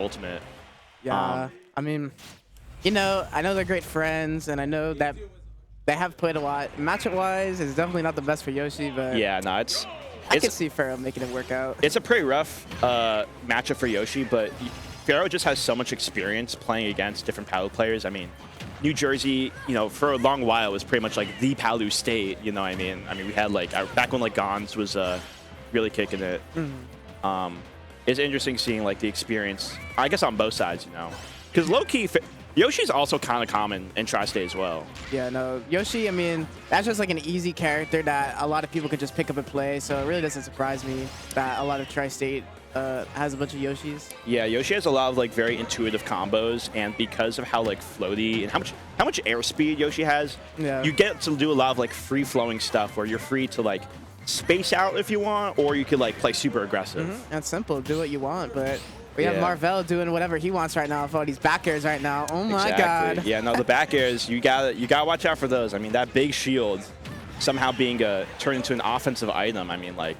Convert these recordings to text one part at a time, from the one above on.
ultimate. Yeah, I mean, you know, I know they're great friends, and I know that they have played a lot. Matchup-wise, it's definitely not the best for Yoshi, but Yeah, no, I could see Pharaoh making it work out. it's a pretty rough matchup for Yoshi, but Pharaoh just has so much experience playing against different Palu players. I mean, New Jersey, you know, for a long while was pretty much like the Palu state. You know what I mean? I mean, we had like back when like Gons was really kicking it. It's interesting seeing like the experience, I guess, on both sides. You know, because low key, Yoshi's also kind of common in Tri-State as well. Yeah, no, Yoshi, I mean, that's just like an easy character that a lot of people could just pick up and play, so it really doesn't surprise me that a lot of Tri-State has a bunch of Yoshis. Yeah, Yoshi has a lot of like very intuitive combos, and because of how like floaty and how much airspeed Yoshi has, you get to do a lot of like free-flowing stuff where you're free to like space out if you want, or you could like play super aggressive. That's simple, do what you want, but we have Marvale doing whatever he wants right now with all these back airs right now. Oh my god. Yeah, no, the back airs, you gotta watch out for those. I mean, that big shield somehow being turned into an offensive item. I mean, like,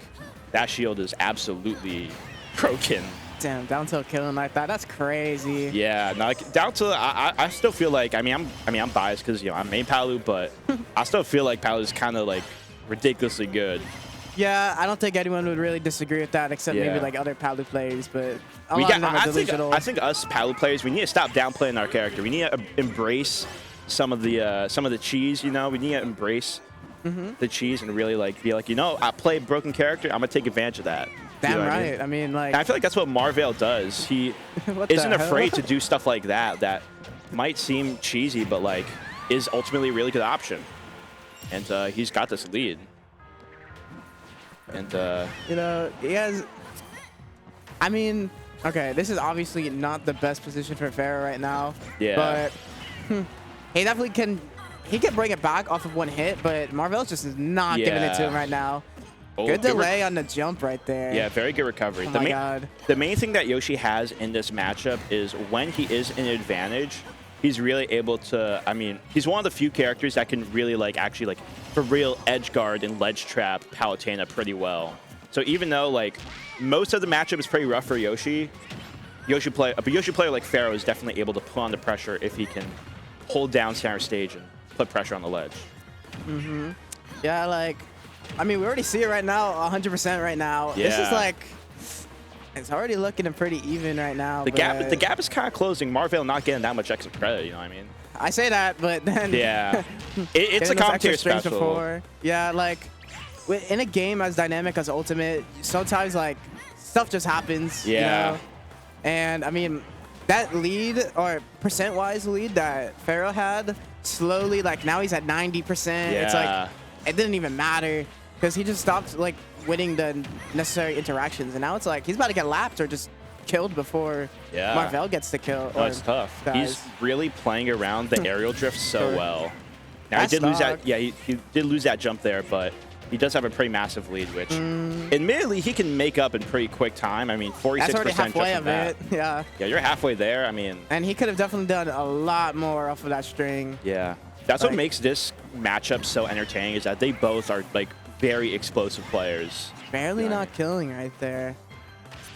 that shield is absolutely broken. Damn, down tilt killing like that. That's crazy. Yeah, no, like, down tilt, I still feel like, I'm biased because, you know, I'm main Palu, but I still feel like Palu is kind of like ridiculously good. Yeah, I don't think anyone would really disagree with that except maybe like other Palu players, but I think us Palu players, we need to stop downplaying our character. We need to embrace some of the cheese, you know? We need to embrace the cheese and really like be like, you know, I play broken character, I'm gonna take advantage of that. Damn right. I mean, like, and I feel like that's what Marvale does. He isn't afraid to do stuff like that might seem cheesy, but like is ultimately a really good option. And he's got this lead. And you know, he has. I mean, okay, this is obviously not the best position for Pharaoh right now. Yeah. But he definitely can. He can bring it back off of one hit, but Marvell's just is not giving it to him right now. Oh, good delay on the jump right there. Yeah, very good recovery. Oh my god. The main thing that Yoshi has in this matchup is when he is in advantage, he's really able to, I mean, he's one of the few characters that can really like actually like for real edge guard and ledge trap Palutena pretty well. So even though like most of the matchup is pretty rough for Yoshi, Yoshi player like Pharaoh is definitely able to put on the pressure if he can hold down center stage and put pressure on the ledge. Yeah, like, I mean, we already see it right now, 100% right now. Yeah. This is like, it's already looking pretty even right now. The gap is kind of closing. Marvale not getting that much extra credit, you know what I mean? I say that, but then yeah, it's a commentator special. Before. Yeah, like in a game as dynamic as Ultimate, sometimes like stuff just happens. Yeah. You know? And I mean, that lead or percent-wise lead that Pharaoh had slowly, like now he's at 90%. Yeah. It's like it didn't even matter because he just stopped like winning the necessary interactions, and now it's like he's about to get lapped or just killed before Marvale gets the kill. Oh, it's tough. Dies. He's really playing around the aerial drift so well. Now That's he did lose that. Yeah, he did lose that jump there, but he does have a pretty massive lead, which admittedly he can make up in pretty quick time. I mean, 46% That's already halfway just of that. it. Yeah. Yeah, you're halfway there. I mean, and he could have definitely done a lot more off of that string. Yeah, that's what makes this matchup so entertaining is that they both are like very explosive players. Barely not killing right there.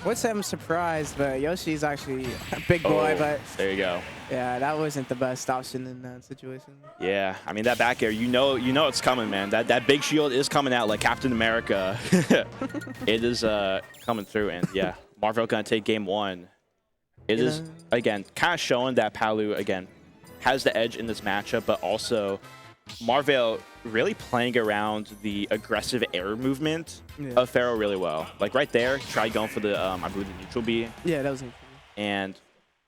Would say I'm surprised, but Yoshi's actually a big boy, but there you go. Yeah, that wasn't the best option in that situation. Yeah, I mean that back air, you know it's coming, man. That big shield is coming out like Captain America. It is coming through, and yeah, Marvale gonna take game one. It is again kind of showing that Palu again has the edge in this matchup, but also Marvale really playing around the aggressive air movement of Pharaoh really well. Like right there, tried going for the I believe the neutral B. Yeah, that was it. And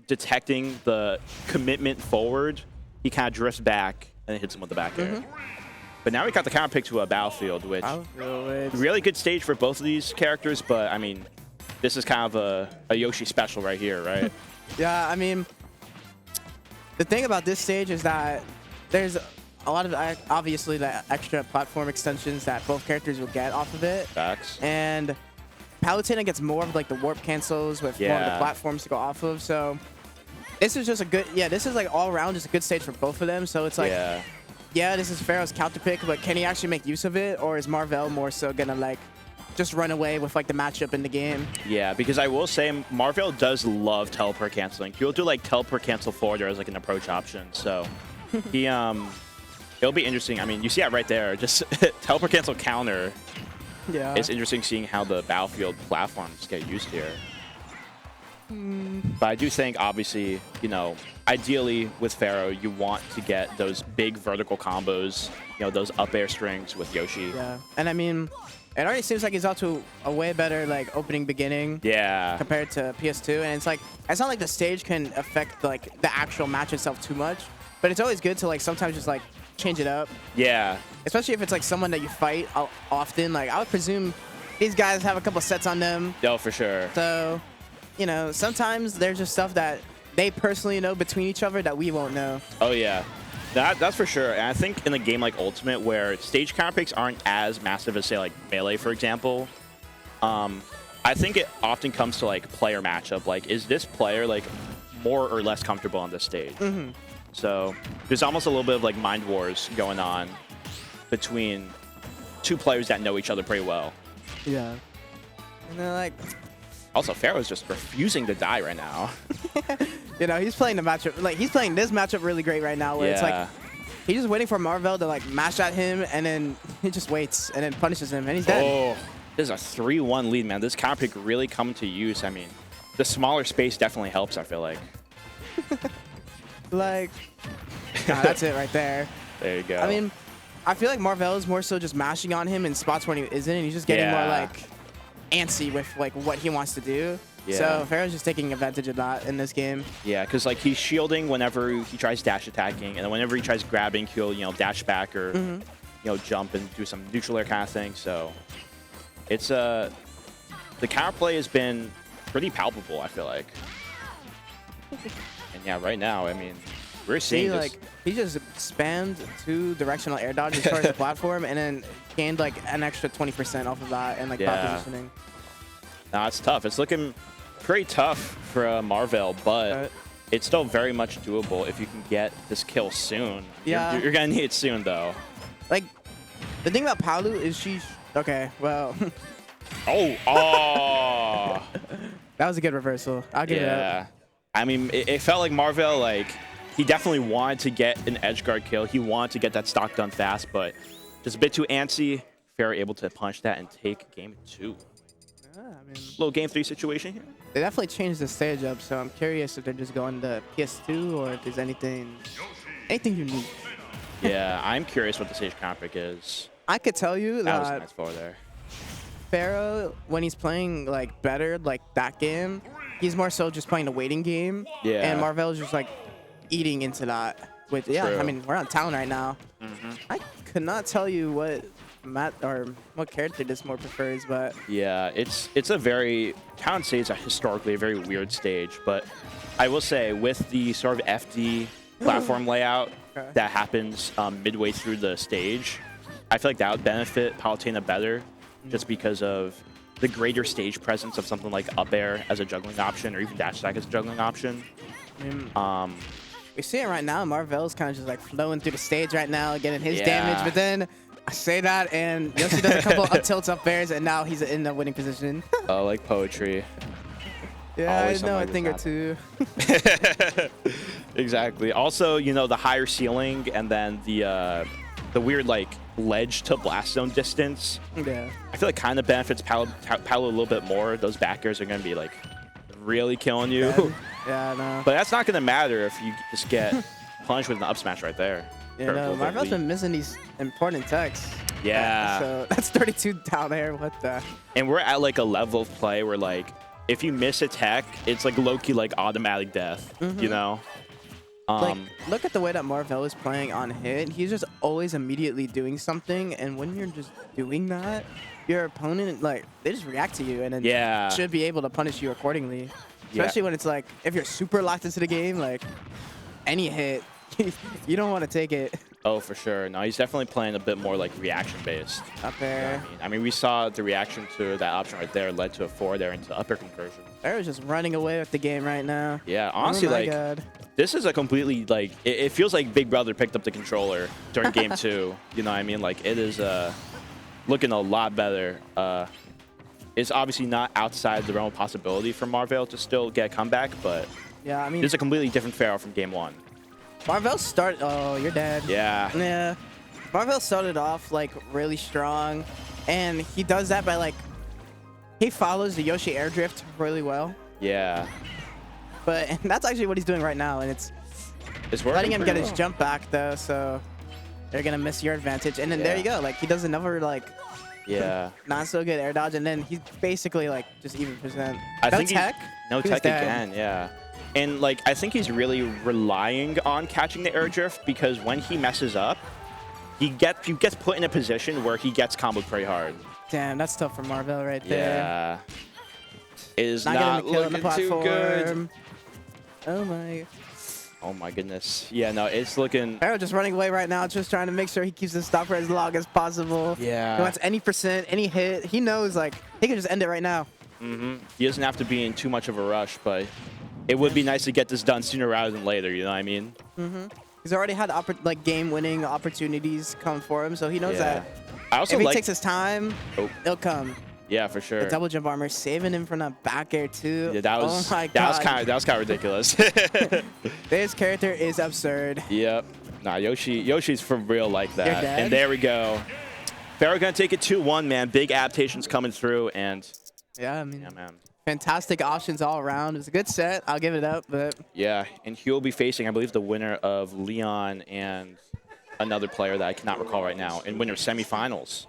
detecting the commitment forward, he kind of drifts back and hits him with the back air. But now we got the counter pick to a Battlefield, which really good stage for both of these characters. But I mean, this is kind of a Yoshi special right here, right? Yeah, I mean, the thing about this stage is that there's a lot of obviously the extra platform extensions that both characters will get off of it. Facts. And Palutena gets more of like the warp cancels with more of the platforms to go off of. So this is just a good, this is like all around just a good stage for both of them. So it's like, this is Pharaoh's counter pick, but can he actually make use of it? Or is Marvale more so gonna like just run away with like the matchup in the game. Yeah, because I will say Marvale does love teleport canceling. He'll do like teleport cancel forward as like an approach option. So he it'll be interesting. I mean, you see that right there. Just teleport cancel counter. Yeah. It's interesting seeing how the battlefield platforms get used here. But I do think, obviously, you know, ideally with Pharaoh, you want to get those big vertical combos, you know, those up air strings with Yoshi. Yeah, and I mean, it already seems like he's off to a way better like opening beginning. Yeah. Compared to PS2, and it's like it's not like the stage can affect like the actual match itself too much, but it's always good to like sometimes just like change it up. Yeah. Especially if it's like someone that you fight often. Like I would presume these guys have a couple sets on them. Oh, for sure. So, you know, sometimes there's just stuff that they personally know between each other that we won't know. Oh, yeah. That's for sure. And I think in a game like Ultimate, where stage counter picks aren't as massive as, say, like Melee, for example, I think it often comes to, like, player matchup. Like, is this player, like, more or less comfortable on this stage? Mm-hmm. So there's almost a little bit of, like, mind wars going on between two players that know each other pretty well. Yeah. And they're like... Also, Pharaoh's just refusing to die right now. You know, he's playing the matchup, like he's playing this matchup really great right now, where it's like he's just waiting for Marvale to like mash at him, and then he just waits and then punishes him, and he's dead. Oh, this is a 3-1 lead, man. This counter pick really coming to use. I mean, the smaller space definitely helps, I feel like. Like, nah, that's it right there. There you go. I mean, I feel like Marvale is more so just mashing on him in spots where he isn't, and he's just getting more like antsy with like what he wants to do. Yeah. So Pharaoh's just taking advantage of that in this game. Yeah, because like he's shielding whenever he tries dash attacking, and then whenever he tries grabbing, he'll dash back or jump and do some neutral air kind of thing. So it's the counterplay has been pretty palpable, I feel like. And yeah, right now, I mean, we're seeing this. Like he just spammed 2 directional air dodges towards the platform, and then gained like an extra 20% off of that and like bot positioning. Nah, it's tough. It's looking pretty tough for Marvale, but it's still very much doable if you can get this kill soon. Yeah. You're going to need it soon, though. Like, the thing about Palu is she's... Okay, well... Oh! That was a good reversal. I'll give it up. I mean, it felt like Marvale, like, he definitely wanted to get an edge guard kill. He wanted to get that stock done fast, but just a bit too antsy. Pharaoh able to punch that and take game 2. I mean, little game 3 situation here. They definitely changed the stage up, so I'm curious if they're just going to PS2 or if there's anything unique. Yeah, I'm curious what the stage counter pick is. I could tell you that was that a nice forward there. Pharaoh, when he's playing like better, like that game, he's more so just playing the waiting game. Yeah. And Marvel's just like eating into that. With I mean, we're on town right now. I could not tell you what what character this more prefers, but yeah, it's a very Town Stage is historically a very weird stage, but I will say with the sort of FD platform layout that happens midway through the stage, I feel like that would benefit Palutena better, just because of the greater stage presence of something like up air as a juggling option, or even dash attack as a juggling option. We see it right now. Marvel's kind of just like flowing through the stage right now, getting his damage, but then I say that, and Yoshi does a couple up tilts, up airs, and now he's in the winning position. Oh, like poetry. Yeah, always I know a thing or two. Exactly. Also, the higher ceiling, and then the weird like ledge to blast zone distance. Yeah. I feel like kind of benefits Palu a little bit more. Those back airs are going to be like really killing you. Yeah, no. But that's not going to matter if you just get punched with an up smash right there. Yeah, no, Marvel's been missing these important techs. Yeah. So that's 32 down there. What the? And we're at like a level of play where like if you miss a tech, it's like low-key like automatic death, you know? Like, look at the way that Marvale is playing on hit. He's just always immediately doing something, and when you're just doing that, your opponent, like, they just react to you, and then should be able to punish you accordingly. Especially when it's like, if you're super locked into the game, like, any hit, you don't want to take it. Oh, for sure. No, he's definitely playing a bit more like reaction-based. Up there. I mean, we saw the reaction to that option right there led to a forward there into upper conversion. They're just running away with the game right now. Yeah, honestly, God. This is a completely, like, it feels like Big Brother picked up the controller during game 2. You know what I mean? Like, it is looking a lot better. it's obviously not outside the realm of possibility for Marvale to still get a comeback, but yeah, I mean, it's a completely different Pharaoh from game 1. Marvale started. Oh, you're dead. Yeah. Yeah. Marvale started off like really strong, and he does that by like he follows the Yoshi air drift really well. Yeah. But and that's actually what he's doing right now, and it's letting him get his jump back though. So they're gonna miss your advantage, and then there you go. Like he does another like not so good air dodge, and then he's basically like just even percent. No tech again. Yeah. And like I think he's really relying on catching the air drift because when he messes up, he gets put in a position where he gets comboed pretty hard. Damn, that's tough for Marvale right there. Yeah. It is not looking too good. Oh my goodness. Yeah, no, it's looking... Pharaoh just running away right now, just trying to make sure he keeps the stock for as long as possible. Yeah. He wants any percent, any hit. He knows, like, he can just end it right now. He doesn't have to be in too much of a rush, but it would be nice to get this done sooner rather than later, you know what I mean? He's already had, like, game-winning opportunities come for him, so he knows that I also if he takes his time, it'll come. Yeah, for sure. The double jump armor saving him from that back air too. Yeah, that was that was kind of ridiculous. This character is absurd. Yep. Nah, Yoshi's for real like that. And there we go. Pharaoh gonna take it 2-1, man. Big adaptations coming through, and yeah, I mean, yeah, man. Fantastic options all around. It was a good set. I'll give it up, but yeah, and he'll be facing, I believe, the winner of Leon and another player that I cannot recall right now in winner semifinals.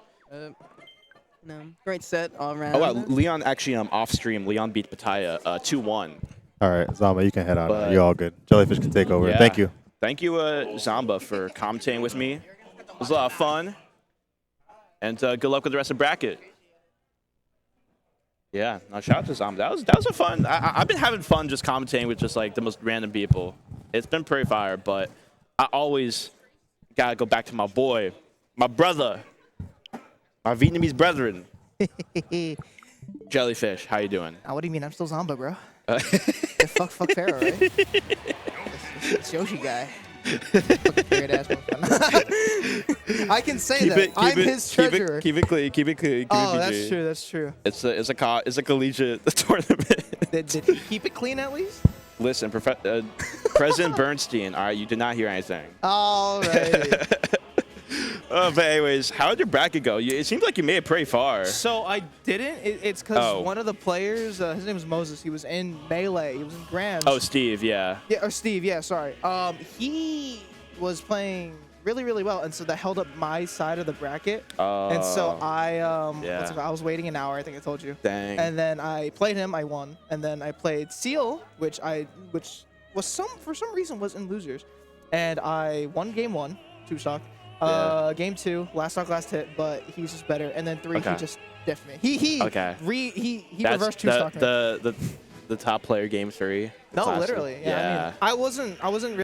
No, great set all around. Oh, wow. Leon actually off stream. Leon beat Pataya 2-1. All right, Zamba, you can head on. You're all good. Jellyfish can take over. Yeah. Thank you. Thank you, Zamba, for commentating with me. It was a lot of fun. And good luck with the rest of the bracket. Yeah, no, shout out to Zamba. That was a fun. I've been having fun just commentating with just like the most random people. It's been pretty fire, but I always gotta go back to my boy, my brother. Our Vietnamese brethren. Jellyfish, how you doing? What do you mean? I'm still Zamba, bro. Yeah, fuck Pharaoh, right? It's Yoshi guy. I can say that. I'm his treasurer. Keep it clean. Keep it clean. Oh, that's true. That's true. It's a collegiate tournament. Did he keep it clean at least? Listen, President Bernstein. All right, you did not hear anything. All right. But anyways, how did your bracket go? It seems like you made it pretty far. So I didn't. It's because one of the players, his name was Moses. He was in Melee. He was in Grams. Oh, Steve, yeah. Yeah, or Steve. Yeah, sorry. He was playing really, really well, and so that held up my side of the bracket. And so I I was waiting an hour. I think I told you. Dang. And then I played him. I won. And then I played Seal, which was for some reason was in losers, and I won game 1, 2-stock. Game 2, last stock, last hit, but he's just better. And then 3, he just diffed me. He reversed 2-stock. The top player game 3. No, literally. Yeah. I mean, I wasn't really